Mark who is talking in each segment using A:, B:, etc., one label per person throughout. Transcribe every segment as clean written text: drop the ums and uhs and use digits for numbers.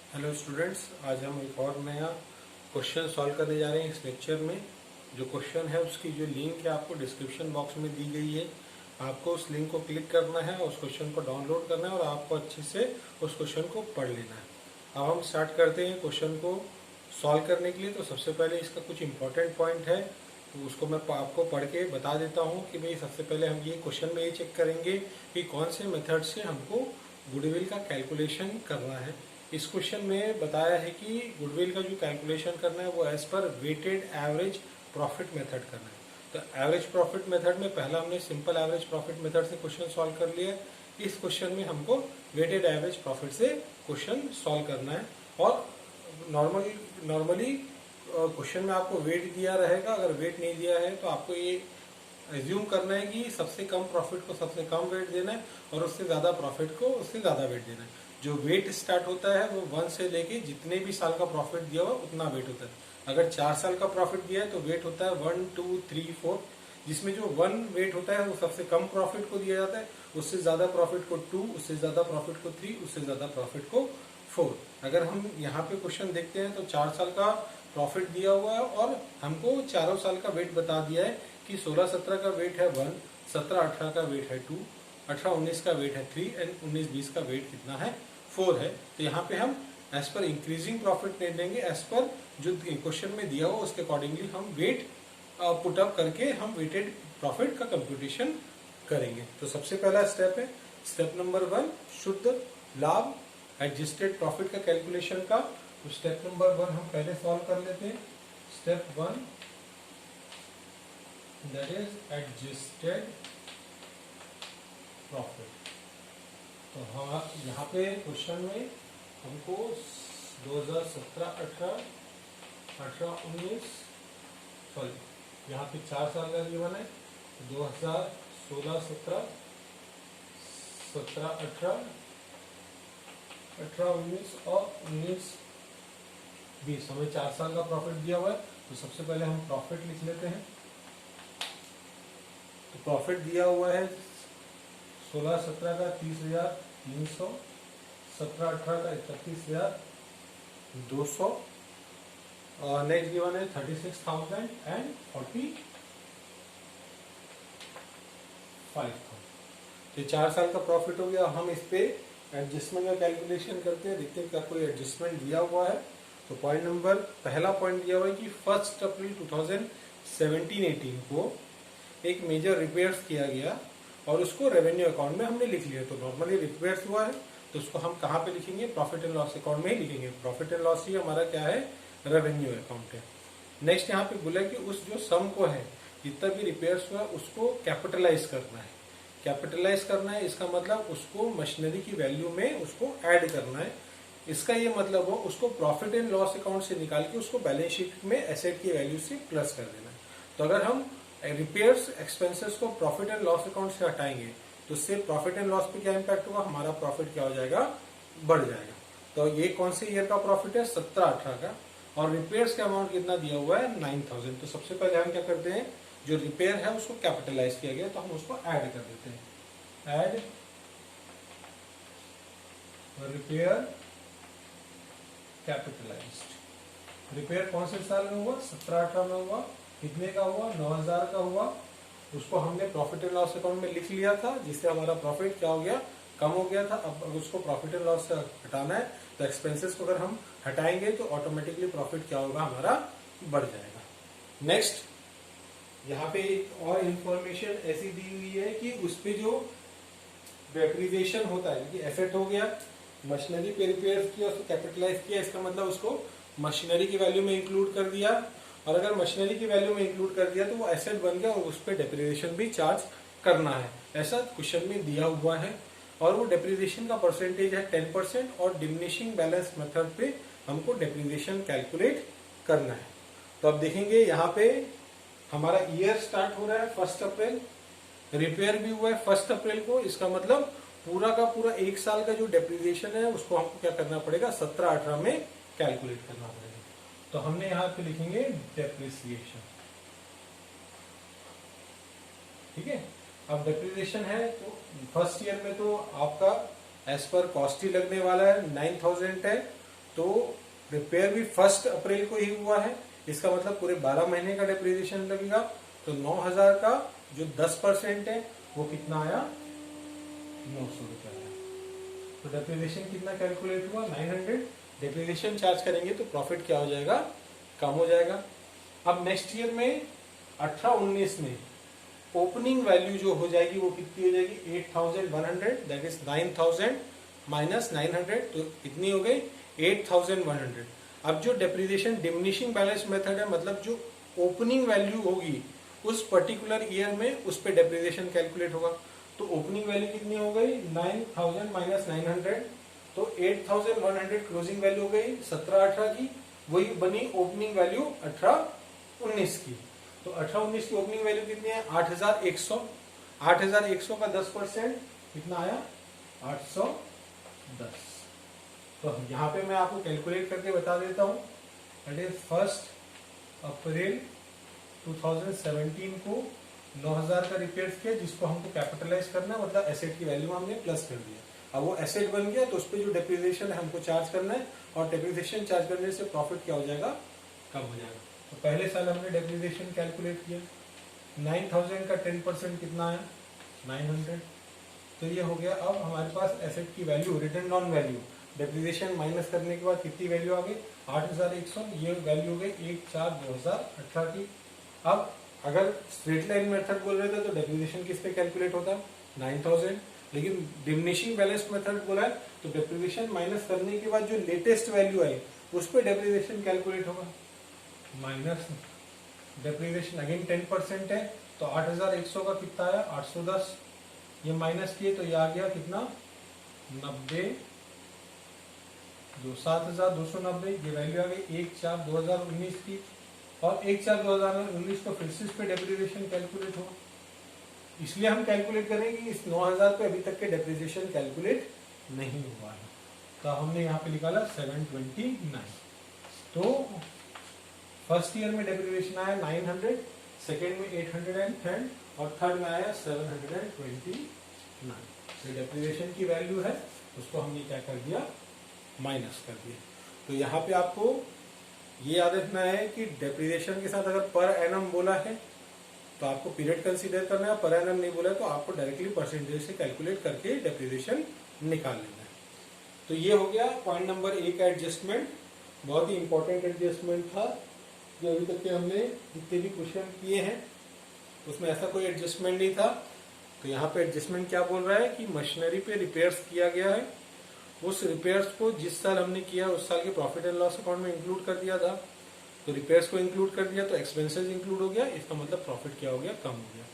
A: Hello students, आज हम एक और नया क्वेश्चन सॉल्व करने जा रहे हैं इस लेक्चर में। जो क्वेश्चन है उसकी जो लिंक है आपको डिस्क्रिप्शन बॉक्स में दी गई है। आपको उस लिंक को क्लिक करना है, उस क्वेश्चन को डाउनलोड करना है और आपको अच्छे से उस क्वेश्चन को पढ़ लेना है। अब हम स्टार्ट करते हैं क्वेश्चन को सॉल्व करने के लिए। तो सबसे पहले इसका कुछ इंपॉर्टेंट पॉइंट है, तो उसको मैं आपको पढ़ के बता देता हूँ कि भाई सबसे पहले हम ये क्वेश्चन में ये चेक करेंगे कि कौन से मेथड से हमको गुडविल का कैलकुलेशन करना है। इस क्वेश्चन में बताया है कि गुडविल का जो कैलकुलेशन करना है वो as per weighted average profit method करना है। तो एवरेज प्रॉफिट मेथड में पहला हमने सिंपल एवरेज प्रॉफिट मेथड से क्वेश्चन सॉल्व कर लिया। इस क्वेश्चन में हमको वेटेड एवरेज प्रॉफिट से क्वेश्चन सॉल्व करना है। और नॉर्मली क्वेश्चन में आपको वेट दिया रहेगा, अगर वेट नहीं दिया है तो आपको ये एज्यूम करना है कि सबसे कम प्रॉफिट को सबसे कम वेट देना है और उससे ज़्यादा प्रॉफिट को उससे ज़्यादा वेट देना है। जो वेट स्टार्ट होता है वो 1 से लेके जितने भी साल का प्रॉफिट दिया हुआ उतना वेट होता है। अगर 4 साल का प्रॉफिट दिया है तो वेट होता है 1, 2, 3, 4, जिसमें जो 1 वेट होता है वो सबसे कम प्रॉफिट को दिया जाता है, उससे ज़्यादा प्रॉफिट को 2, उससे ज़्यादा प्रॉफिट को 3, उससे ज़्यादा प्रॉफिट को 4। अगर हम यहाँ पे क्वेश्चन देखते हैं तो 4 साल का प्रॉफिट दिया हुआ है और हमको चारों साल का वेट बता दिया है कि 16-17 का वेट है 1, 17-18 का वेट है 2, 18-19 का वेट है 3 एंड 19-20 का वेट कितना है 4 है। तो यहाँ पे हम एज पर इंक्रीजिंग प्रॉफिट नहीं देंगे, एज पर जो क्वेश्चन में दिया हुआ उसके अकॉर्डिंगली हम वेट पुट अप करके हम वेटेड प्रॉफिट का कंप्यूटेशन करेंगे। तो सबसे पहला स्टेप है स्टेप नंबर 1, शुद्ध लाभ एडजस्टेड प्रॉफिट का कैलकुलेशन का। तो स्टेप नंबर 1 हम पहले सॉल्व कर लेते हैं। Step 1 that is adjusted profit। तो हाँ, यहाँ पे क्वेश्चन में हमको 2017-18, 18-19 सॉरी यहाँ पे 4 साल का गिवन है। 2016-17, 17-18, 18-19 और 19-20 हमें 4 साल का प्रॉफिट दिया हुआ है। तो सबसे पहले हम प्रॉफिट लिख लेते हैं। तो प्रॉफिट दिया हुआ है 16-17 का 30,300, 17-18 का 31,200 और नेक्स्ट गिवन है 36,045। तो 4 साल का प्रॉफिट हो गया। हम इस पे एडजस्टमेंट का कैलकुलेशन करते हैं, देखते हैं क्या कोई एडजस्टमेंट दिया हुआ है। तो पहला पॉइंट दिया हुआ है कि 1 अप्रैल 2017-18 को एक मेजर रिपेयर्स किया गया और उसको रेवेन्यू अकाउंट में हमने लिख लिया। तो नॉर्मली रिपेयर्स हुआ है तो उसको हम कहाँ पे लिखेंगे, प्रॉफिट एंड लॉस अकाउंट में ही लिखेंगे। प्रॉफिट एंड लॉस ही हमारा क्या है, रेवेन्यू अकाउंट है। नेक्स्ट यहाँ पे बोला कि उस जो सम को है जितना भी रिपेयर्स हुआ उसको कैपिटलाइज करना है। कैपिटलाइज करना है इसका मतलब उसको मशीनरी की वैल्यू में उसको ऐड करना है। इसका ये मतलब हो उसको प्रॉफिट एंड लॉस अकाउंट से निकाल के उसको बैलेंस शीट में एसेट की वैल्यू से प्लस कर देना है। तो अगर हम रिपेयर्स एक्सपेंसेस को प्रॉफिट एंड लॉस अकाउंट से हटाएंगे तो उससे प्रॉफिट एंड लॉस पे क्या इम्पैक्ट होगा, हमारा प्रॉफिट क्या हो जाएगा, बढ़ जाएगा। तो ये कौन से ईयर का प्रॉफिट है, 17-18 का। और रिपेयर्स का अमाउंट कितना दिया हुआ है, 9,000। तो सबसे पहले हम क्या करते हैं, जो रिपेयर है उसको कैपिटलाइज किया गया तो हम उसको ऐड कर देते हैं। Add repair capitalised. रिपेयर कौन से साल में हुआ, 17-18 में हुआ। कितने का हुआ, 9,000 का हुआ। उसको हमने प्रॉफिट एंड लॉस अकाउंट में लिख लिया था जिससे हमारा प्रॉफिट क्या हो गया, कम हो गया था। अब उसको प्रॉफिट एंड लॉस से हटाना है तो एक्सपेंसेस को अगर हम हटाएंगे तो ऑटोमेटिकली प्रॉफिट क्या होगा, हमारा बढ़ जाएगा। नेक्स्ट यहाँ पे एक और इंफॉर्मेशन ऐसी दी हुई है कि उस पे जो डेप्रिसिएशन होता है, क्योंकि एसेट हो गया, मशीनरी पे रिपेयर किया, उसको कैपिटलाइज किया, इसका मतलब उसको मशीनरी की वैल्यू में इंक्लूड कर दिया। और अगर मशीनरी की वैल्यू में इंक्लूड कर दिया तो वो एसेट बन गया और उस पर डेप्रिसिएशन भी चार्ज करना है, ऐसा क्वेश्चन में दिया हुआ है। और वो डेप्रिसिएशन का परसेंटेज है 10% और डिमिनिशिंग बैलेंस मेथड पे हमको डेप्रिसिएशन कैलकुलेट करना है। तो अब देखेंगे यहाँ पे हमारा ईयर स्टार्ट हो रहा है 1 अप्रैल, रिपेयर भी हुआ है 1 अप्रैल को। इसका मतलब पूरा का पूरा 1 साल का जो डेप्रिसिएशन है उसको हमको क्या करना पड़ेगा, 17-18 में कैलकुलेट करना पड़ेगा। तो हमने यहाँ पे लिखेंगे डेप्रिसिएशन, ठीक है। अब डेप्रिसिएशन है तो फर्स्ट ईयर में तो आपका एज पर कॉस्ट ही लगने वाला है, 9,000 है। तो रिपेयर भी 1 अप्रैल को ही हुआ है, इसका मतलब पूरे 12 महीने का डेप्रिसिएशन लगेगा। तो 9,000 का जो 10% है वो कितना आया, 900 रुपया आया। तो डेप्रिसिएशन कितना कैलकुलेट हुआ, 900। डेप्रिसिएशन चार्ज करेंगे तो प्रॉफिट क्या हो जाएगा, कम हो जाएगा। अब नेक्स्ट ईयर में 18-19 में ओपनिंग वैल्यू जो हो जाएगी वो कितनी हो जाएगी, 8,100, दैट इज 9,000 माइनस 900, तो कितनी हो गई 8,100। अब जो डेप्रिसिएशन डिमिनिशिंग बैलेंस मेथड है, मतलब जो ओपनिंग वैल्यू होगी उस पर्टिकुलर ईयर में उस पे डेप्रिसिएशन कैलकुलेट होगा। तो ओपनिंग वैल्यू कितनी हो गई, 9,000 माइनस 900, तो 8,100 क्लोजिंग वैल्यू हो गई 17-18 की, वही बनी ओपनिंग वैल्यू 18-19 की। तो 18-19 की ओपनिंग वैल्यू कितनी है, 8,100। 8,100 का 10% कितना आया, 810। तो यहाँ पे मैं आपको कैलकुलेट करके बता देता हूँ। दैट इज 1 अप्रैल 2017 को 9,000 का रिपेयर किया, जिसको हमको कैपिटलाइज करना है, मतलब एसेट की वैल्यू हमने प्लस कर दिया। अब वो एसेट बन गया तो उस पर जो डेप्रिसिएशन है हमको चार्ज करना है, और डेप्रिसिएशन चार्ज करने से प्रॉफिट क्या हो जाएगा, कम हो जाएगा। तो पहले साल हमने डेप्रिसिएशन कैलकुलेट किया, 9,000 का 10% कितना आया, 900। तो ये हो गया। अब हमारे पास एसेट की value, return on value, depreciation minus करने के बाद कितनी वैल्यू आ गई, 8,100। ये वैल्यू हो गई 1/4/2018 की। अब अगर स्ट्रेट लाइन मेथड बोल रहे थे तो डेप्रिसिएशन किस पे कैलकुलेट होता है, 9,000। लेकिन डिमिनिशिंग बैलेंस मेथड बोला है तो डेप्रिसिएशन माइनस करने के बाद जो लेटेस्ट वैल्यू आई उस पे डेप्रिसिएशन कैलकुलेट होगा। माइनस डेप्रिसिएशन अगेन 10% है, तो 8,100 का कितना आया, 810। ये माइनस किए तो ये आ गया कितना, 90, जो 7,290। ये वैल्यू आ गई 1/4/2019 की, और 1/4/2019 को फिर से इस पे डेप्रिसिएशन कैलकुलेट होगा। इसलिए हम कैलकुलेट करेंगे कि इस 9,000 पे अभी तक के डेप्रिसिएशन कैलकुलेट नहीं हुआ है, तो हमने यहाँ पे निकाला 729। तो फर्स्ट ईयर में डेप्रिसिएशन आया 900, सेकेंड में 810, और थर्ड में आया 729। तो डेप्रिसिएशन की वैल्यू है उसको हमने क्या कर दिया, माइनस कर दिया। तो यहाँ पे आपको ये याद रखना है कि डेप्रिसिएशन के साथ अगर पर एनम बोला है तो आपको पीरियड कंसीडर करना है, पर एनम नहीं बोला है तो आपको डायरेक्टली परसेंटेज से कैलकुलेट करके डेप्रिसिएशन निकाल लेना है। तो ये हो गया पॉइंट नंबर 1 का एडजस्टमेंट। बहुत ही इंपॉर्टेंट एडजस्टमेंट था, जो अभी तक के हमने जितने भी क्वेश्चन किए हैं उसमें ऐसा कोई एडजस्टमेंट नहीं था। तो यहाँ पे एडजस्टमेंट क्या बोल रहा है कि मशीनरी पे रिपेयर्स किया गया है, उस रिपेयर्स को जिस साल हमने किया उस साल के प्रॉफिट एंड लॉस अकाउंट में इंक्लूड कर दिया था। तो रिपेयर्स को इंक्लूड कर दिया तो एक्सपेंसेस इंक्लूड हो गया, इसका मतलब प्रॉफिट क्या हो गया, कम हो गया।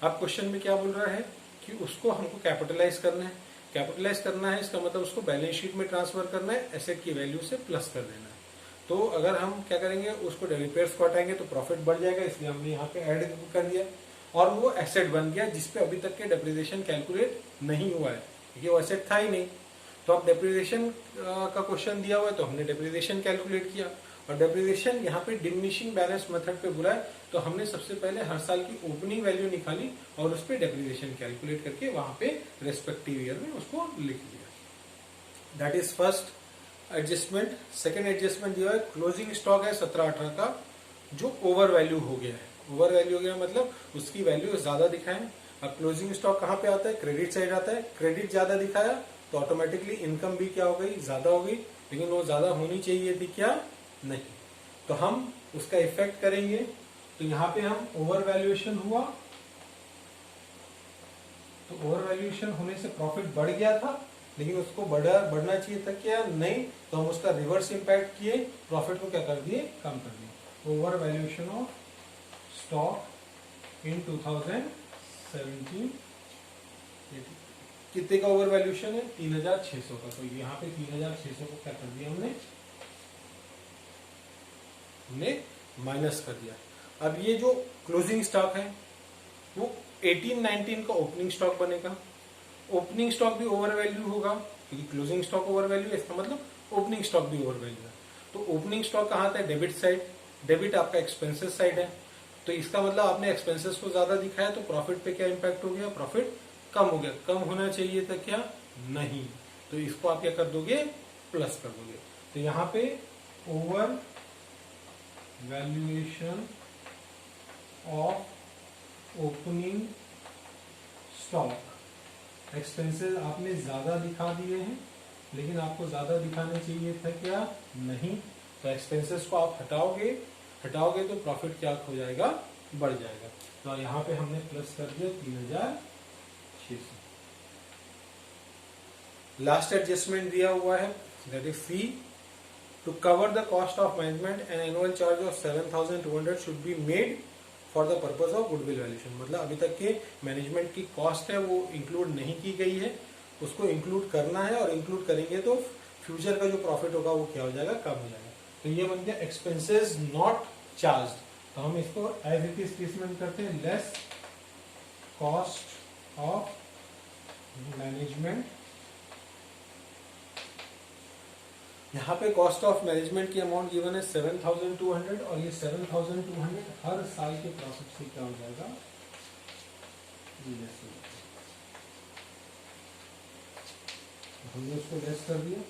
A: अब क्वेश्चन में क्या बोल रहा है कि उसको हमको कैपिटलाइज करना है। कैपिटलाइज करना है इसका मतलब उसको बैलेंस शीट में ट्रांसफर करना है, एसेट की वैल्यू से प्लस कर देना है। तो अगर हम क्या करेंगे, उसको रिपेयर्स को हटाएंगे तो प्रॉफिट बढ़ जाएगा, इसलिए हमने यहाँ पे ऐड कर दिया, और वो एसेट बन गया जिसपे अभी तक के डेप्रिसिएशन कैलकुलेट नहीं हुआ है, क्योंकि वो एसेट था ही नहीं। तो अब डेप्रिसिएशन का क्वेश्चन दिया हुआ है तो हमने डेप्रिसिएशन कैलकुलेट किया, और डेप्रिसिएशन यहाँ पे डिमिनिशिंग बैलेंस मेथड पे बुलाए तो हमने सबसे पहले हर साल की ओपनिंग वैल्यू निकाली और उस पर डेप्रिसिएशन कैलकुलेट करके वहां पे रेस्पेक्टिव ईयर में उसको लिख दिया। That is first adjustment. Second adjustment दिया है, क्लोजिंग स्टॉक है 17-18 का जो ओवर वैल्यू हो गया है। ओवर वैल्यू हो गया मतलब उसकी वैल्यू ज्यादा दिखाएं। अब क्लोजिंग स्टॉक कहाँ पे आता है, क्रेडिट साइड आता है। क्रेडिट ज्यादा दिखाया तो ऑटोमेटिकली इनकम भी क्या हो गई, ज्यादा हो गई, लेकिन वो ज्यादा होनी चाहिए थी क्या, नहीं। तो हम उसका इफेक्ट करेंगे। तो यहाँ पे हम ओवर वैल्यूएशन हुआ, तो ओवर वैल्यूएशन होने से प्रॉफिट बढ़ गया था, लेकिन उसको बढ़ना चाहिए था क्या, नहीं। तो हम उसका रिवर्स इंपैक्ट किए, प्रॉफिट को क्या कर दिए, कम कर दिए। Over valuation of stock in 2017 कितने का ओवर वैल्यूएशन है, 3,600 का। तो यहाँ पे 3,600 को क्या कर दिया हमने माइनस कर दिया। अब ये जो क्लोजिंग स्टॉक है वो 18-19 का ओपनिंग स्टॉक बनेगा। ओपनिंग स्टॉक भी ओवर वैल्यू होगा, क्योंकि क्लोजिंग स्टॉक ओवर वैल्यू है, इसका मतलब ओपनिंग स्टॉक भी ओवर वैल्यू है। तो ओपनिंग स्टॉक कहाँ आता है, डेबिट साइड। डेबिट आपका एक्सपेंसेस साइड है, तो इसका मतलब आपने एक्सपेंसेस को ज्यादा दिखाया तो प्रॉफिट पे क्या इंपैक्ट हो गया, प्रॉफिट कम हो गया। कम होना चाहिए था क्या, नहीं। तो इसको आप क्या कर दोगे, प्लस कर दोगे। तो यहाँ पे over valuation of opening stock, expenses आपने ज्यादा दिखा दिए हैं, लेकिन आपको ज्यादा दिखाने चाहिए था क्या, नहीं। तो एक्सपेंसेस को आप हटाओगे तो प्रॉफिट क्या हो जाएगा, बढ़ जाएगा। तो यहाँ पे हमने प्लस कर दिया 3600। लास्ट एडजस्टमेंट दिया हुआ है, that is C, to cover the cost of management and annual charge of 7200 should be made for the purpose of goodwill valuation. मतलब अभी तक के मैनेजमेंट की कॉस्ट है वो इंक्लूड नहीं की गई है, उसको इंक्लूड करना है, और इंक्लूड करेंगे तो फ्यूचर का जो प्रॉफिट होगा वो क्या हो जाएगा, कम हो जाएगा। तो ये बन गया एक्सपेंसेस नॉट चार्ज। तो हम इसको एज इट इज स्टेटमेंट करते हैं, लेस कॉस्ट ऑफ मैनेजमेंट। यहाँ पे कॉस्ट ऑफ मैनेजमेंट की अमाउंट गिवन है 7200, और ये 7200 हर साल के प्रॉफिट से क्या हो जाएगा, हमने उसको लेस कर दिया।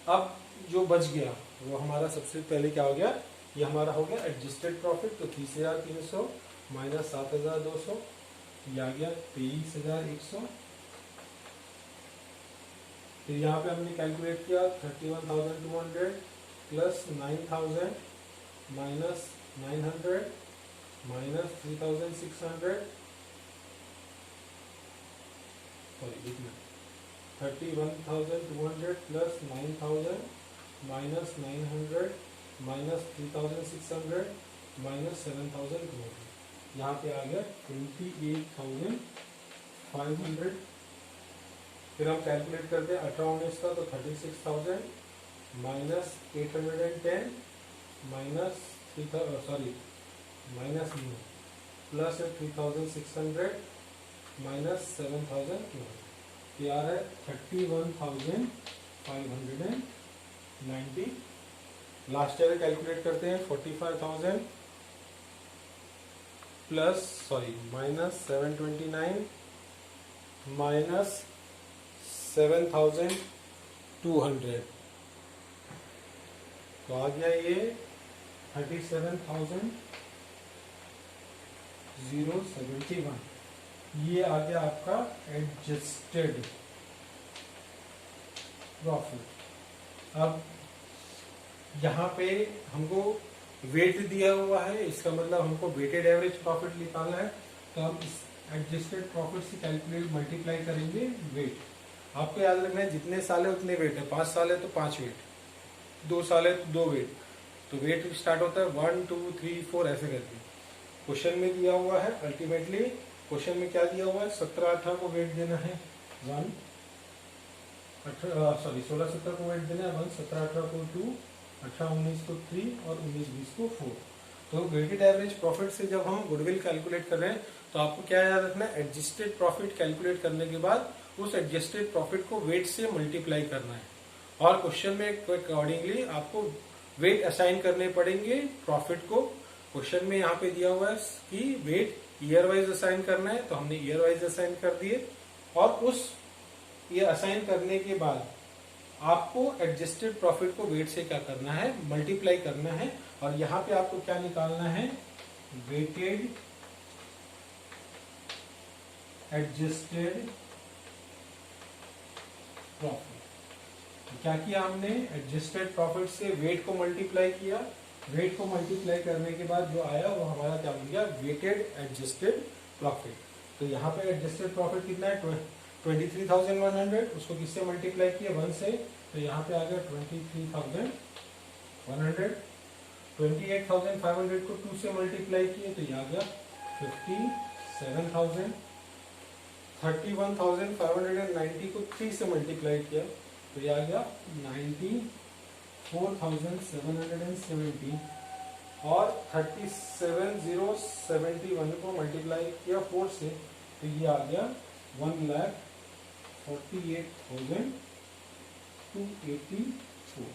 A: अब जो बच गया वो हमारा सबसे पहले क्या हो गया, ये हमारा हो गया एडजस्टेड प्रॉफिट। तो 30,300 माइनस 7,200, ये आ गया 23,100। फिर यहाँ पे हमने कैलकुलेट किया 31,200 plus 9,000 minus 900 minus 3,600, sorry 31,200 plus 9,000 minus 900 minus 3,600 minus 7,200, यहाँ पे आ गया 28,500। फिर हम कैलकुलेट करते हैं 18-19 का, तो 36,000 minus 810 minus minus plus 3,600 minus 7,200, ये आ रहा है 31,590। लास्ट ईयर कैलकुलेट करते हैं 45,000 प्लस माइनस 729 माइनस 7,200, तो आ गया ये 37,071। ये आ गया आपका एडजस्टेड प्रॉफिट। अब यहाँ पे हमको वेट दिया हुआ है, इसका मतलब हमको वेटेड एवरेज प्रॉफिट निकालना है। तो हम इस एडजस्टेड प्रॉफिट से कैलकुलेट मल्टीप्लाई करेंगे वेट। आपको याद रखना है जितने साल है उतने वेट है, 5 साल है तो 5 वेट, 2 साल है तो 2 वेट। तो वेट स्टार्ट होता है 1 2 3 4 ऐसे करके। क्वेश्चन में दिया हुआ है, अल्टीमेटली क्वेश्चन में क्या दिया हुआ है, 17-18 को वेट देना है 1, 16-17 को वेट देना है 1, 17-18 को 2, 18-19 को 3 और 19-20 को 4। तो वेटेड एवरेज प्रॉफिट से जब हम गुडविल कैलकुलेट कर रहे हैं तो आपको क्या याद रखना है, एडजस्टेड प्रॉफिट कैलकुलेट करने के बाद उस एडजस्टेड प्रॉफिट को वेट से मल्टीप्लाई करना है, और क्वेश्चन में अकॉर्डिंगली आपको वेट असाइन करने पड़ेंगे प्रॉफिट को। क्वेश्चन में यहाँ पे दिया हुआ है कि वेट ईयर वाइज असाइन करना है, तो हमने ईयर वाइज असाइन कर दिए, और उस ये असाइन करने के बाद आपको एडजस्टेड प्रॉफिट को वेट से क्या करना है, मल्टीप्लाई करना है। और यहाँ पे आपको क्या निकालना है, वेटेड एडजस्टेड प्रॉफिट। क्या किया हमने, एडजस्टेड प्रॉफिट से वेट को मल्टीप्लाई किया, वेट को मल्टीप्लाई करने के बाद जो आया वो हमारा क्या बन गया, वेटेड एडजस्टेड प्रॉफिट। तो यहाँ पे एडजस्टेड प्रॉफिट कितना है, 23,100, उसको किससे मल्टीप्लाई किया, 1 से, तो यहाँ पे आ गया 23,100। 28,500 को 2 से मल्टीप्लाई किए तो ये आ गया 57,000। 31,590 को 3 से मल्टीप्लाई किया तो ये आ गया 94,770, और 37,071 को मल्टीप्लाई किया 4 से तो ये आ गया 1,48,284।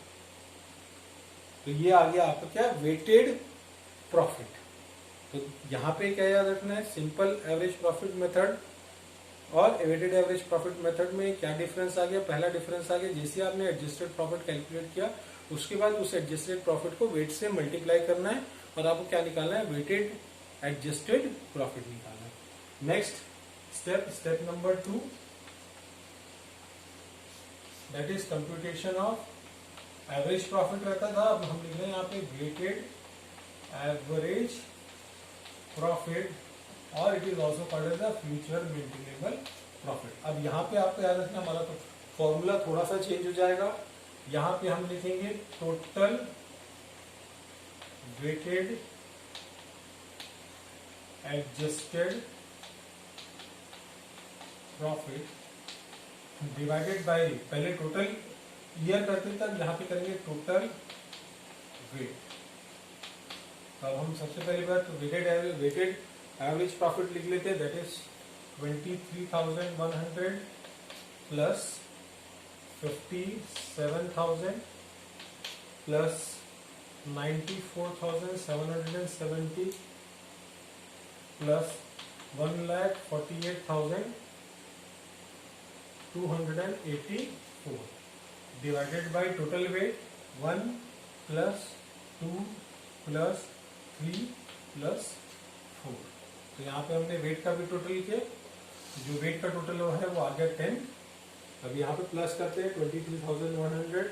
A: तो ये आ गया आपका क्या, वेटेड प्रॉफिट। तो यहाँ पे क्या याद रखना है, सिंपल एवरेज प्रॉफिट मेथड और वेटेड एवरेज प्रॉफिट मेथड में क्या डिफरेंस आ गया? पहला डिफरेंस आ गया, जैसे आपने एडजस्टेड प्रॉफिट कैलकुलेट किया उसके बाद उस एडजस्टेड प्रॉफिट को वेट से मल्टीप्लाई करना है और आपको क्या निकालना है? वेटेड एडजस्टेड प्रॉफिट निकालना है। Next step number 2, that is computation of average profit रहता था, अब हम लिख रहे हैं यहाँ पे वेटेड एवरेज प्रॉफिट और it is also called as the future maintainable profit. अब यहाँ पे आपको याद रखना, हमारा तो फॉर्मूला थोड़ा सा चेंज हो जाएगा। यहाँ पे हम लिखेंगे total weighted adjusted profit divided by, पहले टोटल ईयर करते थे, अब यहाँ पे करेंगे टोटल वेट। अब हम सबसे पहली बात तो वेटेड एवरेज प्रॉफिट लिख लेते हैं, that is 23,100 plus 57,000 plus 94,770 plus 1,48,284 divided by total weight 1 plus 2 plus 3 plus 4। तो यहाँ पे हमने वेट का भी टोटल किया, जो वेट का टोटल है वो आ गया 10। अब यहाँ पे प्लस करते हैं 23,100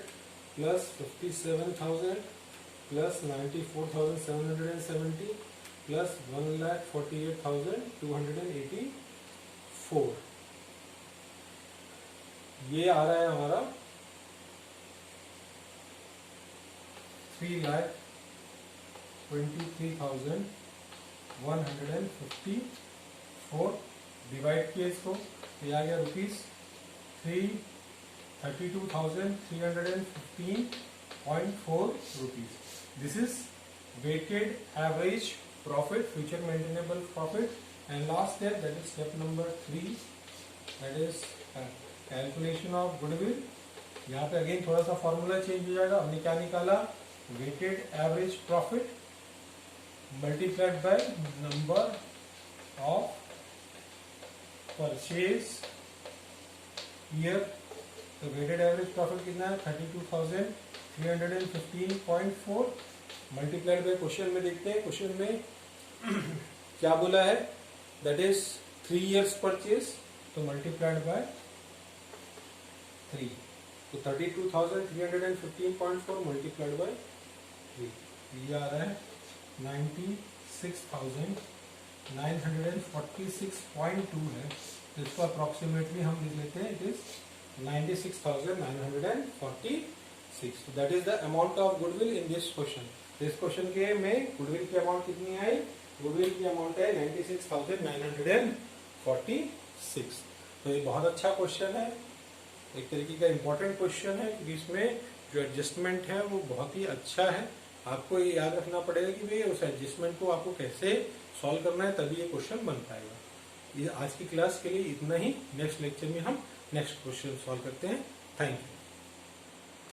A: प्लस 57,000 प्लस 94,770 प्लस 1,48,284। ये आ रहा है हमारा 3,23,154 डिवाइड किए इसको, ये आ गया ₹32,315.4 rupees. This is weighted average profit, future maintainable profit. And last step, that is step number 3, that is calculation of goodwill. यहाँ पे अगेन थोड़ा सा फॉर्मूला चेंज हो जाएगा। हमने क्या निकाला? Weighted average profit multiplied by number of purchase year. तो वेटेड एवरेज प्रॉफिट कितना है? 32,315.4 मल्टीप्लाइड बाय, क्वेश्चन में देखते हैं क्वेश्चन में क्या बोला है, दैट इज 3 years परचेज, तो मल्टीप्लाइड बाय 3, तो 32,315.4 मल्टीप्लाइड बाय 3, ये आ रहा है 96,946.2 है। तो इसको अप्रोक्सीमेटली हम लिख लेते हैं, it is 96,946। That is the amount of goodwill in this question. इस क्वेश्चन के में गुडविल की अमाउंट कितनी आई? गुडविल की अमाउंट है 96,946। तो ये बहुत अच्छा क्वेश्चन है, एक तरीके का इम्पोर्टेंट क्वेश्चन है, क्योंकि इसमें जो एडजस्टमेंट है वो बहुत ही अच्छा है। आपको ये याद रखना पड़ेगा कि भाई उस एडजस्टमेंट को आपको कैसे सॉल्व करना है, तभी ये क्वेश्चन बन पाएगा। ये आज की क्लास के लिए इतना ही। नेक्स्ट लेक्चर में हम नेक्स्ट क्वेश्चन सॉल्व करते हैं। Thank you.